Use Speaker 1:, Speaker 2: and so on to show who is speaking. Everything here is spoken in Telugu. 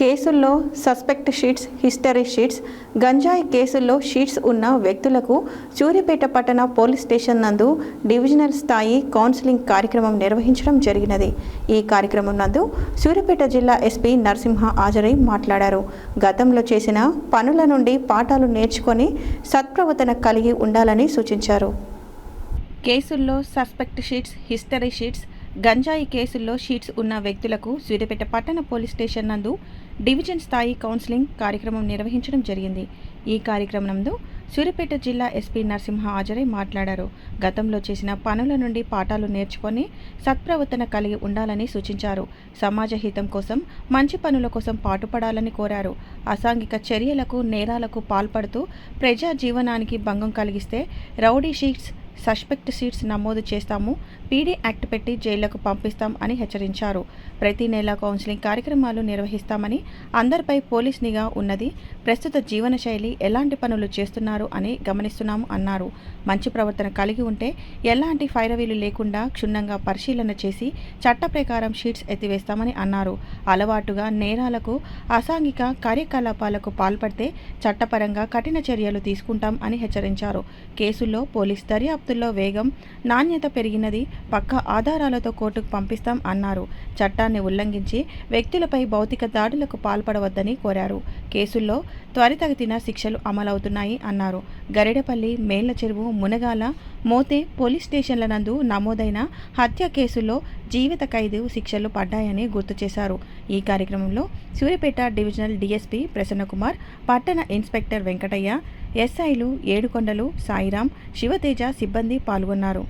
Speaker 1: కేసుల్లో సస్పెక్ట్ షీట్స్, హిస్టరీ షీట్స్, గంజాయి కేసుల్లో షీట్స్ ఉన్న వ్యక్తులకు సూర్యాపేట పట్టణ పోలీస్ స్టేషన్ నందు డివిజనల్ స్థాయి కౌన్సిలింగ్ కార్యక్రమం నిర్వహించడం జరిగినది. ఈ కార్యక్రమం నందు సూర్యాపేట జిల్లా ఎస్పీ నరసింహ హాజరై మాట్లాడారు. గతంలో చేసిన పనుల నుండి పాఠాలు నేర్చుకొని సత్ప్రవర్తన కలిగి ఉండాలని సూచించారు. కేసుల్లో సస్పెక్ట్ షీట్స్, హిస్టరీ షీట్స్, గంజాయి కేసుల్లో షీట్స్ ఉన్న వ్యక్తులకు సూర్యాపేట పట్టణ పోలీస్ స్టేషన్ నందు డివిజన్ స్థాయి కౌన్సిలింగ్ కార్యక్రమం నిర్వహించడం జరిగింది. ఈ కార్యక్రమం నందు సూర్యాపేట జిల్లా ఎస్పీ నరసింహ హాజరై మాట్లాడారు. గతంలో చేసిన పనుల నుండి పాఠాలు నేర్చుకొని సత్ప్రవర్తన కలిగి ఉండాలని సూచించారు. సమాజ హితం కోసం, మంచి పనుల కోసం పాటుపడాలని కోరారు. అసాంఘిక చర్యలకు, నేరాలకు పాల్పడుతూ ప్రజా జీవనానికి భంగం కలిగిస్తే రౌడీ షీట్స్, సస్పెక్ట్ షీట్స్ నమోదు చేస్తాము, పీడీ యాక్ట్ పెట్టి జైళ్లకు పంపిస్తాం అని హెచ్చరించారు. ప్రతి నెల కౌన్సిలింగ్ కార్యక్రమాలు నిర్వహిస్తామని, అందరిపై పోలీస్ నిఘా ఉన్నది, ప్రస్తుత జీవన శైలి ఎలాంటి పనులు చేస్తున్నారు అని గమనిస్తున్నాము అన్నారు. మంచి ప్రవర్తన కలిగి ఉంటే ఎలాంటి ఫైరవీలు లేకుండా క్షుణ్ణంగా పరిశీలన చేసి చట్ట ప్రకారం షీట్స్ ఎత్తివేస్తామని అన్నారు. అలవాటుగా నేరాలకు, అసాంఘిక కార్యకలాపాలకు పాల్పడితే చట్టపరంగా కఠిన చర్యలు తీసుకుంటాం అని హెచ్చరించారు. కేసుల్లో పోలీస్ దర్యాప్తుల్లో వేగం, నాణ్యత పెరిగినది, పక్కా ఆధారాలతో కోర్టుకు పంపిస్తాం అన్నారు. చట్టాన్ని ఉల్లంఘించి వ్యక్తులపై భౌతిక దాడులకు పాల్పడవద్దని కోరారు. కేసుల్లో త్వరితగతిన శిక్షలు అమలవుతున్నాయి అన్నారు. గరిడపల్లి, మేళ్ల చెరువు, మునగాల, మోతే పోలీస్ స్టేషన్ల నందు నమోదైన హత్య కేసుల్లో జీవిత ఖైదు శిక్షలు పడ్డాయని గుర్తు చేశారు. ఈ కార్యక్రమంలో సూర్యాపేట డివిజనల్ డీఎస్పీ ప్రసన్నకుమార్, పట్టణ ఇన్స్పెక్టర్ వెంకటయ్య, ఎస్ఐలు ఏడుకొండలు, సాయిరాం, శివతేజ సిబ్బంది పాల్గొన్నారు.